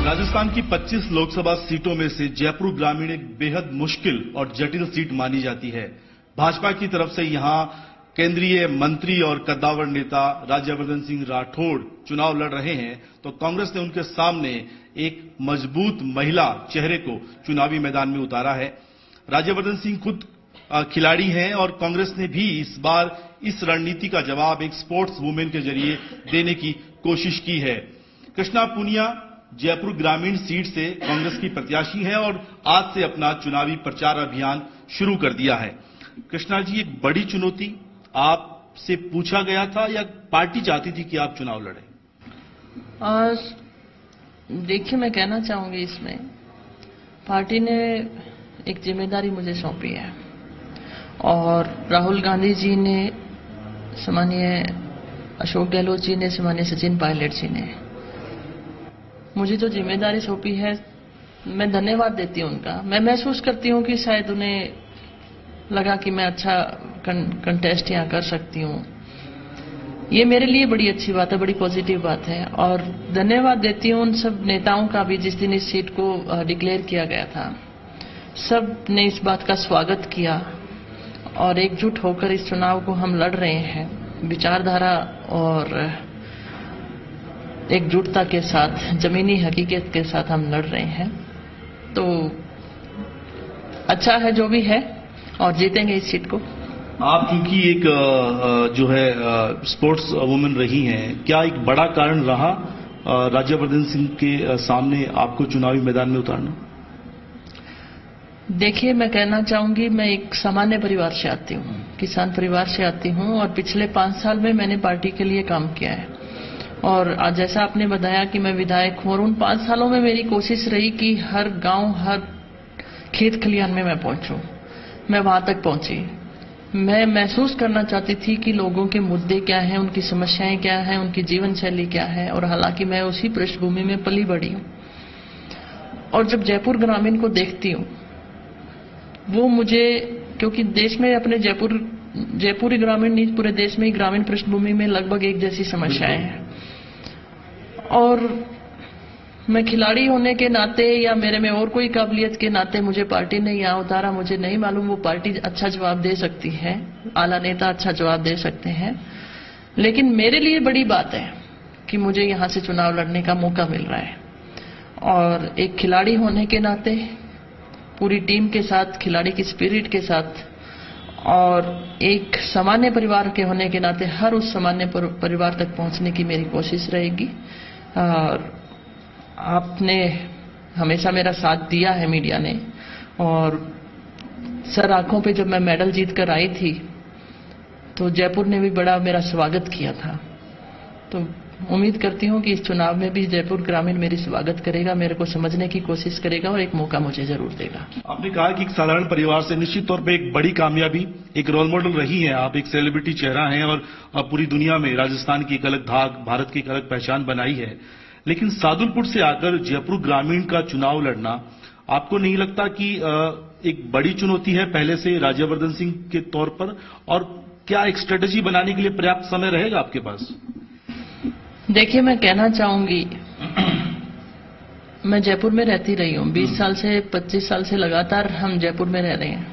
राजस्थान की 25 लोकसभा सीटों में से जयपुर ग्रामीण एक बेहद मुश्किल और जटिल सीट मानी जाती है। भाजपा की तरफ से यहां केंद्रीय मंत्री और कद्दावर नेता राज्यवर्धन सिंह राठौड़ चुनाव लड़ रहे हैं, तो कांग्रेस ने उनके सामने एक मजबूत महिला चेहरे को चुनावी मैदान में उतारा है। राज्यवर्धन सिंह खुद खिलाड़ी हैं और कांग्रेस ने भी इस बार इस रणनीति का जवाब एक स्पोर्ट्स वुमेन के जरिए देने की कोशिश की है। कृष्णा पुनिया जयपुर ग्रामीण सीट से कांग्रेस की प्रत्याशी है और आज से अपना चुनावी प्रचार अभियान शुरू कर दिया है। कृष्णा जी, एक बड़ी चुनौती आपसे पूछा गया था या पार्टी चाहती थी कि आप चुनाव लड़ें? देखिए, मैं कहना चाहूंगी इसमें पार्टी ने एक जिम्मेदारी मुझे सौंपी है और राहुल गांधी जी ने, सम्मानीय अशोक गहलोत जी ने, सम्मानीय सचिन पायलट जी ने मुझे जो जिम्मेदारी सौंपी है, मैं धन्यवाद देती हूं उनका। मैं महसूस करती हूं कि शायद उन्हें लगा कि मैं अच्छा कंटेस्ट यहां कर सकती हूं। ये मेरे लिए बड़ी अच्छी बात है, बड़ी पॉजिटिव बात है और धन्यवाद देती हूं उन सब नेताओं का भी जिस दिन इस सीट को डिक्लेयर किया गया था। सब ने इस बात का स्वागत किया और एकजुट होकर इस चुनाव को हम लड़ रहे हैं, विचारधारा और एकजुटता के साथ, जमीनी हकीकत के साथ हम लड़ रहे हैं। तो अच्छा है जो भी है और जीतेंगे इस सीट को। आप क्योंकि एक जो है स्पोर्ट्स वुमेन रही हैं, क्या एक बड़ा कारण रहा राज्यवर्धन सिंह के सामने आपको चुनावी मैदान में उतारना? देखिए, मैं कहना चाहूंगी, मैं एक सामान्य परिवार से आती हूं, किसान परिवार से आती हूं और पिछले 5 साल में मैंने पार्टी के लिए काम किया है और आज जैसा आपने बताया कि मैं विधायक हूं और उन 5 सालों में मेरी कोशिश रही कि हर गांव, हर खेत खलिहान में मैं पहुंचूं। मैं वहां तक पहुंची। मैं महसूस करना चाहती थी कि लोगों के मुद्दे क्या हैं, उनकी समस्याएं क्या हैं, उनकी जीवन शैली क्या है और हालांकि मैं उसी पृष्ठभूमि में पली बढ़ी हूं और जब जयपुर ग्रामीण को देखती हूं, वो मुझे, क्योंकि देश में अपने जयपुर ही ग्रामीण नहीं, पूरे देश में ही ग्रामीण पृष्ठभूमि में लगभग एक जैसी समस्याएं हैं और मैं खिलाड़ी होने के नाते या मेरे में और कोई काबिलियत के नाते मुझे पार्टी ने यहां उतारा, मुझे नहीं मालूम। वो पार्टी अच्छा जवाब दे सकती है, आला नेता अच्छा जवाब दे सकते हैं, लेकिन मेरे लिए बड़ी बात है कि मुझे यहां से चुनाव लड़ने का मौका मिल रहा है और एक खिलाड़ी होने के नाते, पूरी टीम के साथ, खिलाड़ी की स्पिरिट के साथ और एक सामान्य परिवार के होने के नाते हर उस सामान्य परिवार तक पहुंचने की मेरी कोशिश रहेगी। और आपने हमेशा मेरा साथ दिया है, मीडिया ने, और सर आंखों पे जब मैं मेडल जीत कर आई थी तो जयपुर ने भी बड़ा मेरा स्वागत किया था। तो उम्मीद करती हूं कि इस चुनाव में भी जयपुर ग्रामीण मेरी स्वागत करेगा, मेरे को समझने की कोशिश करेगा और एक मौका मुझे जरूर देगा। आपने कहा कि एक साधारण परिवार से निश्चित तौर पे एक बड़ी कामयाबी, एक रोल मॉडल रही है। आप एक सेलिब्रिटी चेहरा हैं और पूरी दुनिया में राजस्थान की एक अलग धाक, भारत की एक अलग पहचान बनाई है, लेकिन सादुलपुर से आकर जयपुर ग्रामीण का चुनाव लड़ना आपको नहीं लगता कि एक बड़ी चुनौती है पहले से राज्यवर्धन सिंह के तौर पर? और क्या एक स्ट्रेटेजी बनाने के लिए पर्याप्त समय रहेगा आपके पास? देखिए, मैं कहना चाहूंगी, मैं जयपुर में रहती रही हूं 20 साल से, 25 साल से लगातार हम जयपुर में रह रहे हैं।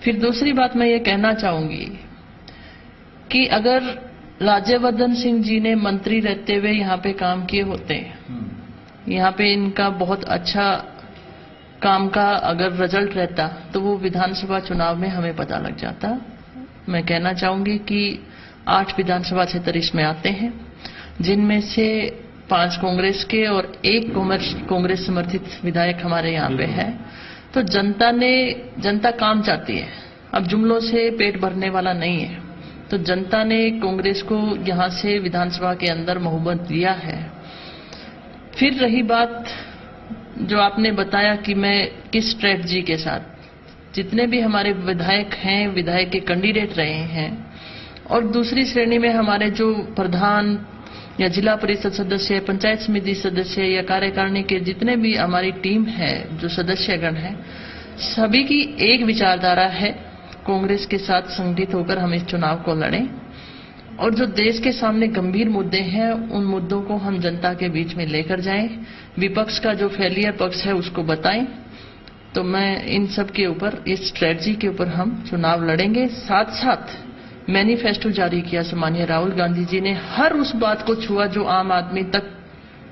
फिर दूसरी बात मैं ये कहना चाहूंगी कि अगर राज्यवर्धन सिंह जी ने मंत्री रहते हुए यहाँ पे काम किए होते, यहाँ पे इनका बहुत अच्छा काम का अगर रिजल्ट रहता तो वो विधानसभा चुनाव में हमें पता लग जाता। मैं कहना चाहूंगी कि 8 विधानसभा क्षेत्र इसमें आते हैं, जिनमें से 5 कांग्रेस के और 1 कांग्रेस समर्थित विधायक हमारे यहाँ पे है। तो जनता काम चाहती है, अब जुमलों से पेट भरने वाला नहीं है। तो जनता ने कांग्रेस को यहां से विधानसभा के अंदर बहुमत दिया है। फिर रही बात जो आपने बताया कि मैं किस स्ट्रेटजी के साथ, जितने भी हमारे विधायक हैं, विधायक के कैंडिडेट रहे हैं और दूसरी श्रेणी में हमारे जो प्रधान या जिला परिषद सदस्य, पंचायत समिति सदस्य या कार्यकारिणी के जितने भी हमारी टीम है, जो सदस्यगण है, सभी की एक विचारधारा है, कांग्रेस के साथ संगठित होकर हम इस चुनाव को लड़ें और जो देश के सामने गंभीर मुद्दे हैं उन मुद्दों को हम जनता के बीच में लेकर जाएं, विपक्ष का जो फेलियर पक्ष है उसको बताएं। तो मैं इन सब के ऊपर, इस स्ट्रेटजी के ऊपर हम चुनाव लड़ेंगे। साथ साथ मैनिफेस्टो जारी किया सम्मानीय राहुल गांधी जी ने, हर उस बात को छुआ जो आम आदमी तक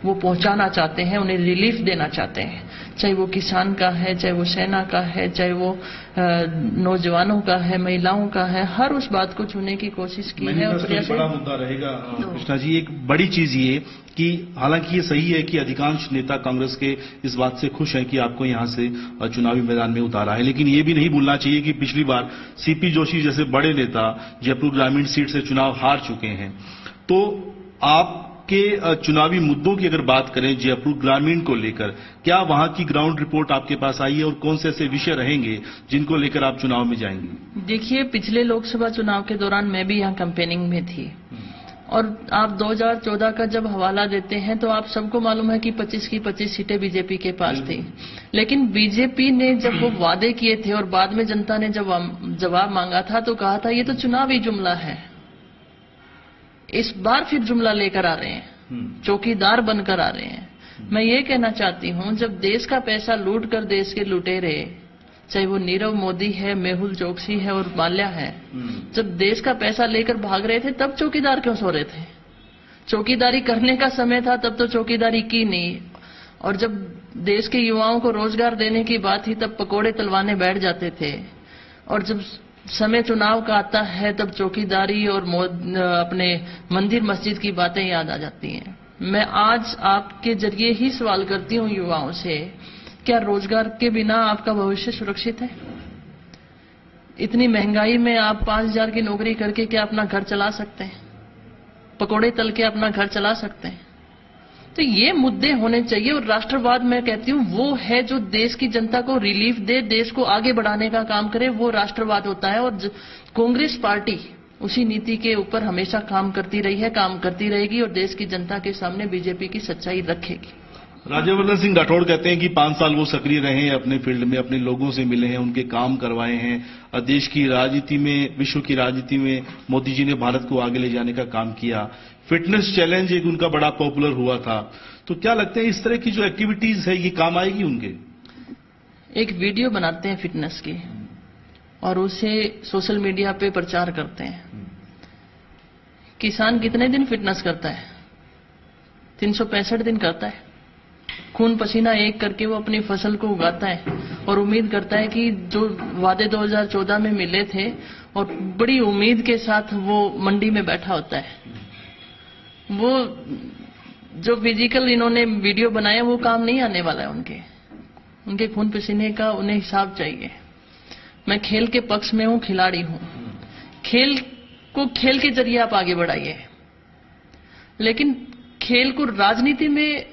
वो पहुंचाना चाहते हैं, उन्हें रिलीफ देना चाहते हैं, चाहे वो किसान का है, चाहे वो सेना का है, चाहे वो नौजवानों का है, महिलाओं का है, हर उस बात को छूने की कोशिश की है। और बड़ा मुद्दा रहेगा कृष्णा जी। एक बड़ी चीज ये कि हालांकि ये सही है कि अधिकांश नेता कांग्रेस के इस बात से खुश हैं कि आपको यहां से चुनावी मैदान में उतारा है, लेकिन ये भी नहीं भूलना चाहिए कि पिछली बार सीपी जोशी जैसे बड़े नेता जयपुर ग्रामीण सीट से चुनाव हार चुके हैं। तो आप के चुनावी मुद्दों की अगर बात करें जयपुर ग्रामीण को लेकर, क्या वहां की ग्राउंड रिपोर्ट आपके पास आई है और कौन से ऐसे विषय रहेंगे जिनको लेकर आप चुनाव में जाएंगे? देखिए, पिछले लोकसभा चुनाव के दौरान मैं भी यहाँ कैंपेनिंग में थी और आप 2014 का जब हवाला देते हैं तो आप सबको मालूम है कि 25 की 25 सीटें बीजेपी के पास थी। लेकिन बीजेपी ने जब वो वादे किए थे और बाद में जनता ने जब जवाब मांगा था तो कहा था ये तो चुनावी जुमला है। इस बार फिर जुमला लेकर आ रहे हैं, चौकीदार बनकर आ रहे हैं। मैं ये कहना चाहती हूं, जब देश का पैसा लूट कर देश के लुटेरे, चाहे वो नीरव मोदी है, मेहुल चोकसी है और माल्या है, जब देश का पैसा लेकर भाग रहे थे तब चौकीदार क्यों सो रहे थे? चौकीदारी करने का समय था तब तो चौकीदारी की नहीं। और जब देश के युवाओं को रोजगार देने की बात थी तब पकोड़े तलवाने बैठ जाते थे। और जब समय चुनाव का आता है तब चौकीदारी और अपने मंदिर मस्जिद की बातें याद आ जाती हैं। मैं आज आपके जरिए ही सवाल करती हूं युवाओं से, क्या रोजगार के बिना आपका भविष्य सुरक्षित है? इतनी महंगाई में आप 5,000 की नौकरी करके क्या अपना घर चला सकते हैं? पकोड़े तल के अपना घर चला सकते हैं? तो ये मुद्दे होने चाहिए। और राष्ट्रवाद, मैं कहती हूं, वो है जो देश की जनता को रिलीफ दे, देश को आगे बढ़ाने का काम करे, वो राष्ट्रवाद होता है। और कांग्रेस पार्टी उसी नीति के ऊपर हमेशा काम करती रही है, काम करती रहेगी और देश की जनता के सामने बीजेपी की सच्चाई रखेगी। राज्यवर्धन सिंह राठौड़ कहते हैं कि 5 साल वो सक्रिय रहे हैं, अपने फील्ड में अपने लोगों से मिले हैं, उनके काम करवाए हैं। देश की राजनीति में, विश्व की राजनीति में मोदी जी ने भारत को आगे ले जाने का काम किया। फिटनेस चैलेंज एक उनका बड़ा पॉपुलर हुआ था। तो क्या लगता है इस तरह की जो एक्टिविटीज है ये काम आएगी उनके? एक वीडियो बनाते हैं फिटनेस की और उसे सोशल मीडिया पे प्रचार करते हैं। किसान कितने दिन फिटनेस करता है? 365 दिन करता है। खून पसीना एक करके वो अपनी फसल को उगाता है और उम्मीद करता है कि जो वादे 2014 में मिले थे, और बड़ी उम्मीद के साथ वो मंडी में बैठा होता है। वो जो फिजिकल इन्होंने वीडियो बनाया वो काम नहीं आने वाला है उनके खून पसीने का उन्हें हिसाब चाहिए। मैं खेल के पक्ष में हूं, खिलाड़ी हूं। खेल को खेल के जरिए आप आगे बढ़ाइए, लेकिन खेल को राजनीति में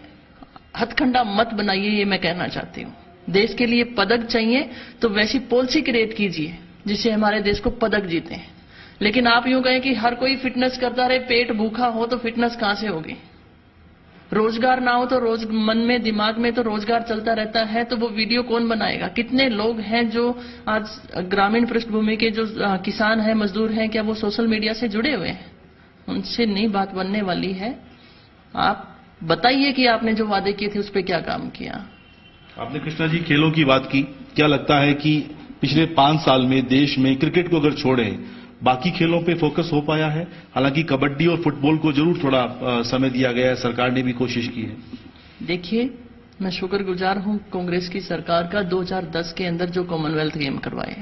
हथकंडा मत बनाइए, ये मैं कहना चाहती हूं। देश के लिए पदक चाहिए तो वैसी पॉलिसी क्रिएट कीजिए जिससे हमारे देश को पदक जीते। लेकिन आप यूं कहें कि हर कोई फिटनेस करता रहे, पेट भूखा हो तो फिटनेस कहां से होगी? रोजगार ना हो तो मन में, दिमाग में तो रोजगार चलता रहता है, तो वो वीडियो कौन बनाएगा? कितने लोग हैं जो आज ग्रामीण पृष्ठभूमि के जो किसान हैं, मजदूर हैं, क्या वो सोशल मीडिया से जुड़े हुए हैं? उनसे नहीं बात बनने वाली है। आप बताइए कि आपने जो वादे किए थे उस पर क्या काम किया? आपने कृष्णा जी खेलों की बात की, क्या लगता है कि पिछले 5 साल में देश में क्रिकेट को अगर छोड़ें बाकी खेलों पे फोकस हो पाया है? हालांकि कबड्डी और फुटबॉल को जरूर थोड़ा समय दिया गया है, सरकार ने भी कोशिश की है। देखिए, मैं शुक्रगुजार हूं कांग्रेस की सरकार का। 2010 के अंदर जो कॉमनवेल्थ गेम करवाए,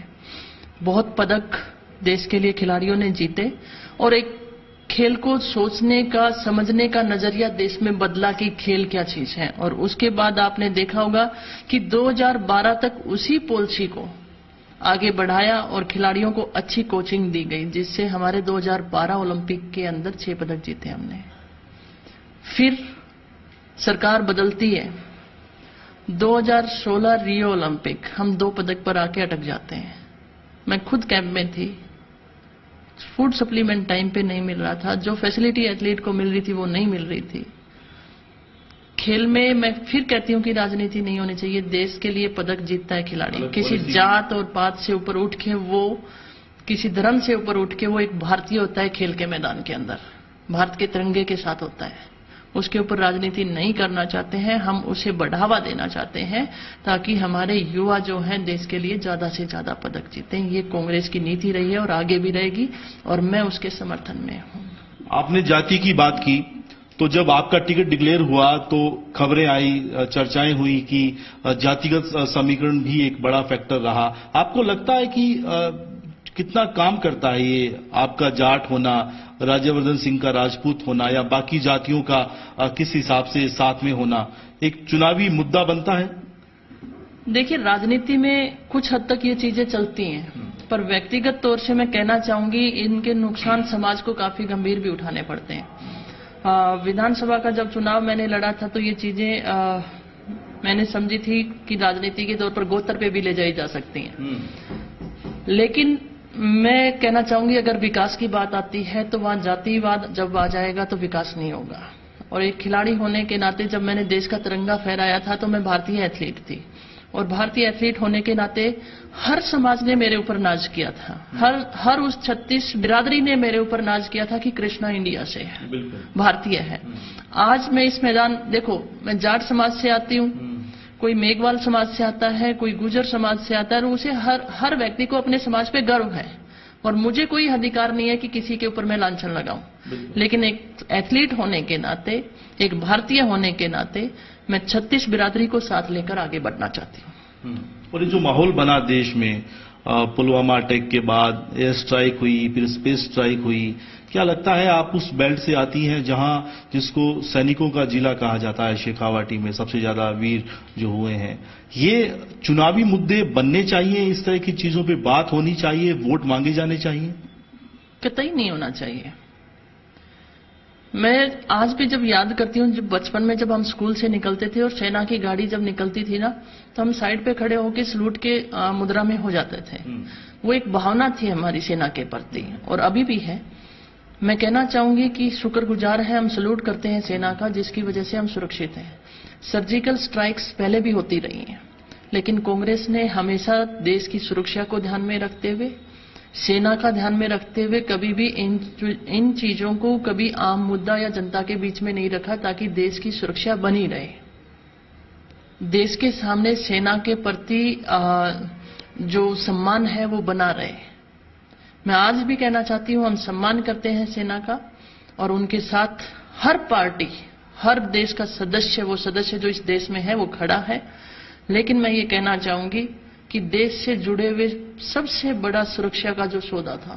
बहुत पदक देश के लिए खिलाड़ियों ने जीते और एक खेल को सोचने का, समझने का नजरिया देश में बदला कि खेल क्या चीज है। और उसके बाद आपने देखा होगा कि 2012 तक उसी पॉलिसी को आगे बढ़ाया और खिलाड़ियों को अच्छी कोचिंग दी गई, जिससे हमारे 2012 ओलंपिक के अंदर 6 पदक जीते हमने। फिर सरकार बदलती है, 2016 रियो ओलंपिक, हम 2 पदक पर आके अटक जाते हैं। मैं खुद कैंप में थी, फूड सप्लीमेंट टाइम पे नहीं मिल रहा था, जो फैसिलिटी एथलीट को मिल रही थी वो नहीं मिल रही थी। खेल में मैं फिर कहती हूं कि राजनीति नहीं होनी चाहिए। देश के लिए पदक जीतता है खिलाड़ी, किसी जात और पात से ऊपर उठ के वो किसी धर्म से ऊपर उठ के वो एक भारतीय होता है खेल के मैदान के अंदर, भारत के तिरंगे के साथ होता है। उसके ऊपर राजनीति नहीं करना चाहते हैं, हम उसे बढ़ावा देना चाहते हैं ताकि हमारे युवा जो हैं देश के लिए ज्यादा से ज्यादा पदक जीतें। ये कांग्रेस की नीति रही है और आगे भी रहेगी और मैं उसके समर्थन में हूं। आपने जाति की बात की, तो जब आपका टिकट डिक्लेयर हुआ तो खबरें आई, चर्चाएं हुई कि जातिगत समीकरण भी एक बड़ा फैक्टर रहा। आपको लगता है कि कितना काम करता है ये आपका जाट होना, राज्यवर्धन सिंह का राजपूत होना या बाकी जातियों का किस हिसाब से साथ में होना एक चुनावी मुद्दा बनता है? देखिए, राजनीति में कुछ हद तक ये चीजें चलती हैं, पर व्यक्तिगत तौर से मैं कहना चाहूंगी इनके नुकसान समाज को काफी गंभीर भी उठाने पड़ते हैं। विधानसभा का जब चुनाव मैंने लड़ा था तो ये चीजें मैंने समझी थी कि राजनीति के तौर पर गोत्र पे भी ले जाई जा सकती हैं, लेकिन मैं कहना चाहूंगी अगर विकास की बात आती है तो वहां जातिवाद जब आ जाएगा तो विकास नहीं होगा। और एक खिलाड़ी होने के नाते जब मैंने देश का तिरंगा फहराया था तो मैं भारतीय एथलीट थी, और भारतीय एथलीट होने के नाते हर समाज ने मेरे ऊपर नाज किया था, हर उस 36 बिरादरी ने मेरे ऊपर नाज किया था कि कृष्णा इंडिया से है, भारतीय है। आज मैं इस मैदान, देखो मैं जाट समाज से आती हूं, कोई मेघवाल समाज से आता है, कोई गुर्जर समाज से आता है, और उसे हर व्यक्ति को अपने समाज पे गर्व है और मुझे कोई अधिकार नहीं है कि किसी के ऊपर मैं लांछन लगाऊं। लेकिन एक एथलीट होने के नाते, एक भारतीय होने के नाते मैं 36 बिरादरी को साथ लेकर आगे बढ़ना चाहती हूं। और ये जो माहौल बना देश में, पुलवामा अटैक के बाद एयर स्ट्राइक हुई, फिर स्पेस स्ट्राइक हुई, क्या लगता है आप उस बेल्ट से आती हैं जहां जिसको सैनिकों का जिला कहा जाता है, शेखावाटी में सबसे ज्यादा वीर जो हुए हैं, ये चुनावी मुद्दे बनने चाहिए, इस तरह की चीजों पे बात होनी चाहिए, वोट मांगे जाने चाहिए? कतई नहीं होना चाहिए। मैं आज भी जब याद करती हूँ, जब बचपन में जब हम स्कूल से निकलते थे और सेना की गाड़ी जब निकलती थी ना, तो हम साइड पे खड़े होकर सलूट के मुद्रा में हो जाते थे। वो एक भावना थी हमारी सेना के प्रति, और अभी भी है। मैं कहना चाहूंगी कि शुक्रगुजार है, हम सलूट करते हैं सेना का, जिसकी वजह से हम सुरक्षित हैं। सर्जिकल स्ट्राइक्स पहले भी होती रही हैं, लेकिन कांग्रेस ने हमेशा देश की सुरक्षा को ध्यान में रखते हुए, सेना का ध्यान में रखते हुए कभी भी इन चीजों को कभी आम मुद्दा या जनता के बीच में नहीं रखा, ताकि देश की सुरक्षा बनी रहे। देश के सामने सेना के प्रति जो सम्मान है वो बना रहे। मैं आज भी कहना चाहती हूं, हम सम्मान करते हैं सेना का, और उनके साथ हर पार्टी, हर देश का सदस्य, वो सदस्य जो इस देश में है वो खड़ा है। लेकिन मैं ये कहना चाहूंगी कि देश से जुड़े हुए सबसे बड़ा सुरक्षा का जो सौदा था,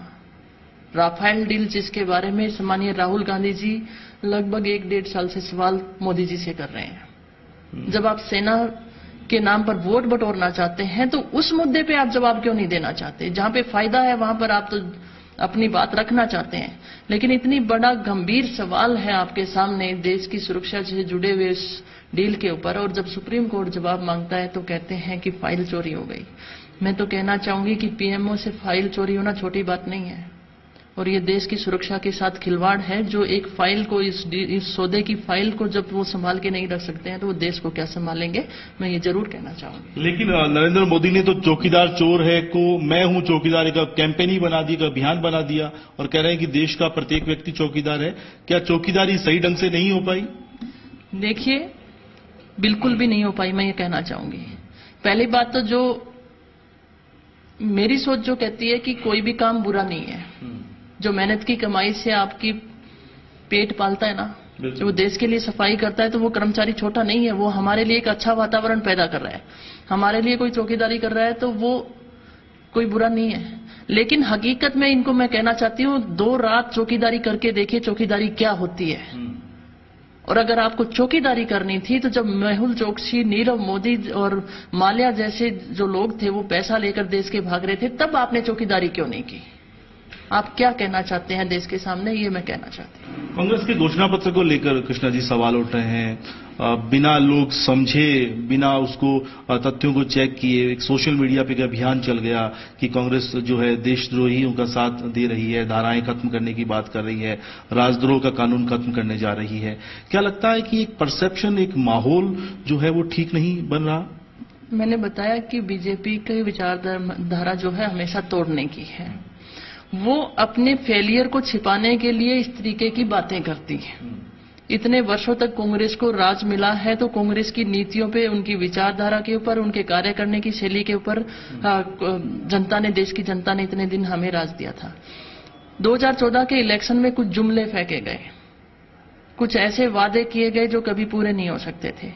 राफेल डील, जिसके बारे में सम्मानीय राहुल गांधी जी लगभग 1-1.5 साल से सवाल मोदी जी से कर रहे हैं। जब आप सेना के नाम पर वोट बटोरना चाहते हैं तो उस मुद्दे पे आप जवाब क्यों नहीं देना चाहते? जहां पे फायदा है वहां पर आप तो अपनी बात रखना चाहते हैं, लेकिन इतनी बड़ा गंभीर सवाल है आपके सामने देश की सुरक्षा से जुड़े हुए इस डील के ऊपर, और जब सुप्रीम कोर्ट जवाब मांगता है तो कहते हैं कि फाइल चोरी हो गई। मैं तो कहना चाहूंगी कि पीएमओ से फाइल चोरी होना छोटी बात नहीं है, और ये देश की सुरक्षा के साथ खिलवाड़ है। जो एक फाइल को, इस सौदे की फाइल को जब वो संभाल के नहीं रख सकते हैं तो वो देश को क्या संभालेंगे, मैं ये जरूर कहना चाहूंगी। लेकिन नरेंद्र मोदी ने तो चौकीदार चोर है को मैं हूं चौकीदार का कैंपेन ही बना दी, का अभियान बना दिया, और कह रहे हैं कि देश का प्रत्येक व्यक्ति चौकीदार है। क्या चौकीदारी सही ढंग से नहीं हो पाई? देखिए, बिल्कुल भी नहीं हो पाई, मैं ये कहना चाहूंगी। पहली बात तो जो मेरी सोच जो कहती है कि कोई भी काम बुरा नहीं है। जो मेहनत की कमाई से आपकी पेट पालता है ना, जो देश के लिए सफाई करता है, तो वो कर्मचारी छोटा नहीं है, वो हमारे लिए एक अच्छा वातावरण पैदा कर रहा है। हमारे लिए कोई चौकीदारी कर रहा है तो वो कोई बुरा नहीं है। लेकिन हकीकत में इनको मैं कहना चाहती हूं, 2 रात चौकीदारी करके देखिए चौकीदारी क्या होती है। और अगर आपको चौकीदारी करनी थी तो जब मेहुल चोकसी, नीरव मोदी और माल्या जैसे जो लोग थे वो पैसा लेकर देश के भाग रहे थे, तब आपने चौकीदारी क्यों नहीं की? आप क्या कहना चाहते हैं देश के सामने, ये मैं कहना चाहती हूँ। कांग्रेस के घोषणा पत्र को लेकर कृष्णा जी सवाल उठ रहे हैं, बिना लोग समझे, बिना उसको तथ्यों को चेक किए एक सोशल मीडिया पे एक अभियान चल गया कि कांग्रेस जो है देशद्रोहियों का साथ दे रही है, धाराएं खत्म करने की बात कर रही है, राजद्रोह का कानून खत्म करने जा रही है। क्या लगता है कि एक परसेप्शन, एक माहौल जो है वो ठीक नहीं बन रहा? मैंने बताया कि बीजेपी की विचारधारा जो है हमेशा तोड़ने की है। वो अपने फेलियर को छिपाने के लिए इस तरीके की बातें करती है। इतने वर्षों तक कांग्रेस को राज मिला है तो कांग्रेस की नीतियों पे, उनकी विचारधारा के ऊपर, उनके कार्य करने की शैली के ऊपर जनता ने, देश की जनता ने इतने दिन हमें राज दिया था। 2014 के इलेक्शन में कुछ जुमले फेंके गए, कुछ ऐसे वादे किए गए जो कभी पूरे नहीं हो सकते थे,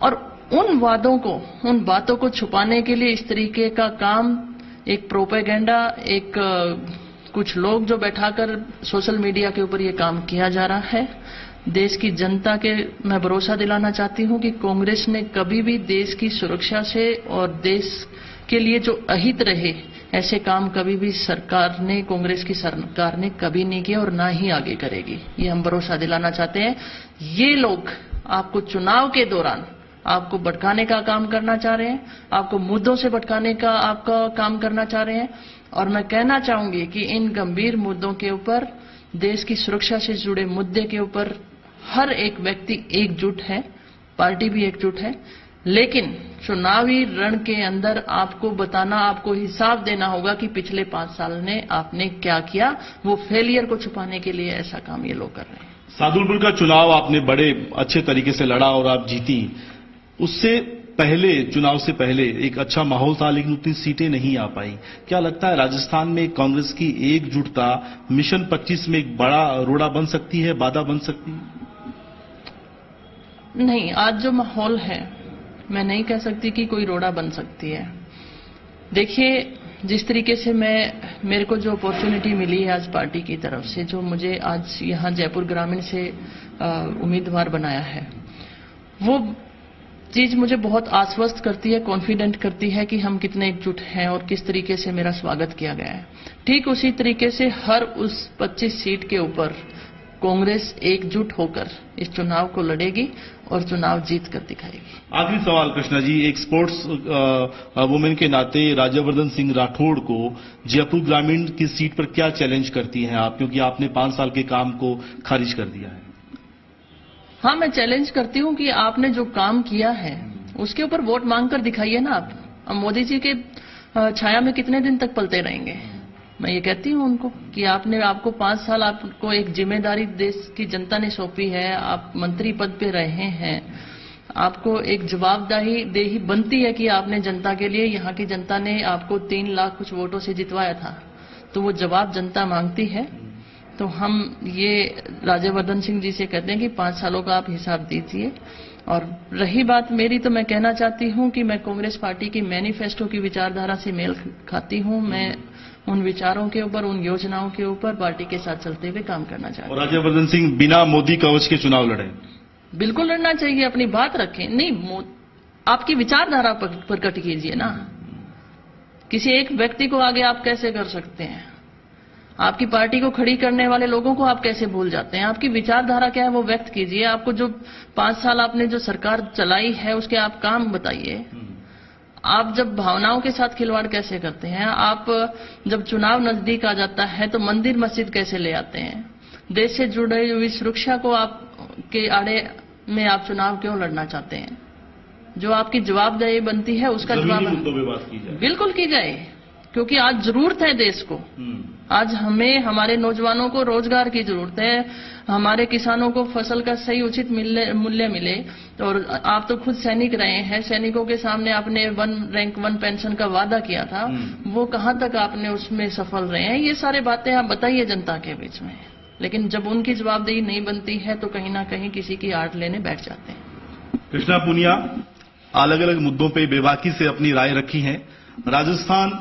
और उन वादों को, उन बातों को छुपाने के लिए इस तरीके का काम, एक प्रोपेगेंडा, एक कुछ लोग जो बैठाकर सोशल मीडिया के ऊपर ये काम किया जा रहा है। देश की जनता के मैं भरोसा दिलाना चाहती हूं कि कांग्रेस ने कभी भी देश की सुरक्षा से और देश के लिए जो अहित रहे, ऐसे काम कभी भी सरकार ने, कांग्रेस की सरकार ने कभी नहीं किया और ना ही आगे करेगी। ये हम भरोसा दिलाना चाहते हैं। ये लोग आपको चुनाव के दौरान आपको भटकाने का काम करना चाह रहे हैं, आपको मुद्दों से भटकाने का आपका काम करना चाह रहे हैं, और मैं कहना चाहूंगी कि इन गंभीर मुद्दों के ऊपर, देश की सुरक्षा से जुड़े मुद्दे के ऊपर हर एक व्यक्ति एकजुट है, पार्टी भी एकजुट है, लेकिन चुनावी रण के अंदर आपको बताना, आपको हिसाब देना होगा कि पिछले 5 साल में आपने क्या किया। वो फेलियर को छुपाने के लिए ऐसा काम ये लोग कर रहे हैं। सादुलपुर का चुनाव आपने बड़े अच्छे तरीके से लड़ा और आप जीती। उससे पहले, चुनाव से पहले एक अच्छा माहौल था, लेकिन उतनी सीटें नहीं आ पाई। क्या लगता है राजस्थान में कांग्रेस की एकजुटता मिशन 25 में एक बड़ा रोड़ा बन सकती है, बाधा बन सकती है? नहीं, आज जो माहौल है, मैं नहीं कह सकती कि कोई रोड़ा बन सकती है। देखिए, जिस तरीके से मेरे को जो अपॉर्चुनिटी मिली है आज पार्टी की तरफ से, जो मुझे आज यहां जयपुर ग्रामीण से उम्मीदवार बनाया है, वो चीज मुझे बहुत आश्वस्त करती है, कॉन्फिडेंट करती है कि हम कितने एकजुट हैं और किस तरीके से मेरा स्वागत किया गया है। ठीक उसी तरीके से हर उस 25 सीट के ऊपर कांग्रेस एकजुट होकर इस चुनाव को लड़ेगी और चुनाव जीत कर दिखाएगी। आखिरी सवाल कृष्णा जी, एक स्पोर्ट्स वुमेन के नाते राज्यवर्धन सिंह राठौड़ को जयपुर ग्रामीण की सीट पर क्या चैलेंज करती हैं आप, क्योंकि आपने 5 साल के काम को खारिज कर दिया है? हाँ, मैं चैलेंज करती हूं कि आपने जो काम किया है उसके ऊपर वोट मांगकर दिखाइए ना आप। अब मोदी जी के छाया में कितने दिन तक पलते रहेंगे? मैं ये कहती हूं उनको कि आपको 5 साल आपको एक जिम्मेदारी देश की जनता ने सौंपी है, आप मंत्री पद पे रहे हैं, आपको एक जवाबदेही बनती है कि आपने जनता के लिए, यहाँ की जनता ने आपको 3 लाख कुछ वोटों से जितवाया था, तो वो जवाब जनता मांगती है। तो हम ये राज्यवर्धन सिंह जी से कहते हैं कि 5 सालों का आप हिसाब दीजिए। और रही बात मेरी, तो मैं कहना चाहती हूं कि मैं कांग्रेस पार्टी की मैनिफेस्टो की विचारधारा से मेल खाती हूं। मैं उन विचारों के ऊपर, उन योजनाओं के ऊपर पार्टी के साथ चलते हुए काम करना चाहती हूं। और राज्यवर्धन सिंह बिना मोदी कवच के चुनाव लड़े? बिल्कुल लड़ना चाहिए, अपनी बात रखें। नहीं, आपकी विचारधारा प्रकट कीजिए ना। किसी एक व्यक्ति को आगे आप कैसे कर सकते हैं? आपकी पार्टी को खड़ी करने वाले लोगों को आप कैसे भूल जाते हैं? आपकी विचारधारा क्या है वो व्यक्त कीजिए। आपको जो 5 साल आपने जो सरकार चलाई है उसके आप काम बताइए। आप जब भावनाओं के साथ खिलवाड़ कैसे करते हैं? आप जब चुनाव नजदीक आ जाता है तो मंदिर मस्जिद कैसे ले आते हैं? देश से जुड़ी हुई सुरक्षा को आप के आड़े में आप चुनाव क्यों लड़ना चाहते हैं? जो आपकी जवाबदेही बनती है उसका जवाब बिल्कुल की जाए, क्योंकि आज जरूरत है देश को। आज हमें, हमारे नौजवानों को रोजगार की जरूरत है, हमारे किसानों को फसल का सही उचित मूल्य मिले। और आप तो खुद सैनिक रहे हैं, सैनिकों के सामने आपने 1 रैंक 1 पेंशन का वादा किया था, वो कहां तक आपने उसमें सफल रहे हैं? ये सारे बातें आप बताइए जनता के बीच में। लेकिन जब उनकी जवाबदेही नहीं बनती है तो कहीं ना कहीं किसी की आड़ लेने बैठ जाते हैं। कृष्णा पुनिया, अलग अलग मुद्दों पर बेबाकी से अपनी राय रखी है। राजस्थान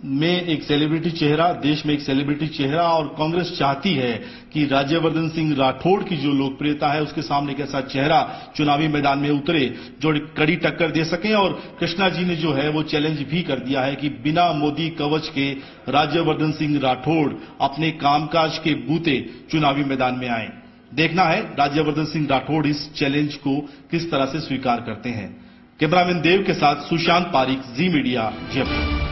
में एक सेलिब्रिटी चेहरा, देश में एक सेलिब्रिटी चेहरा, और कांग्रेस चाहती है कि राज्यवर्धन सिंह राठौड़ की जो लोकप्रियता है उसके सामने एक ऐसा चेहरा चुनावी मैदान में उतरे जो कड़ी टक्कर दे सके। और कृष्णा जी ने जो है वो चैलेंज भी कर दिया है कि बिना मोदी कवच के राज्यवर्धन सिंह राठौड़ अपने कामकाज के बूते चुनावी मैदान में आए। देखना है राज्यवर्धन सिंह राठौड़ इस चैलेंज को किस तरह से स्वीकार करते हैं। कैमरामैन देव के साथ सुशांत पारिक, जी मीडिया, जयपुर।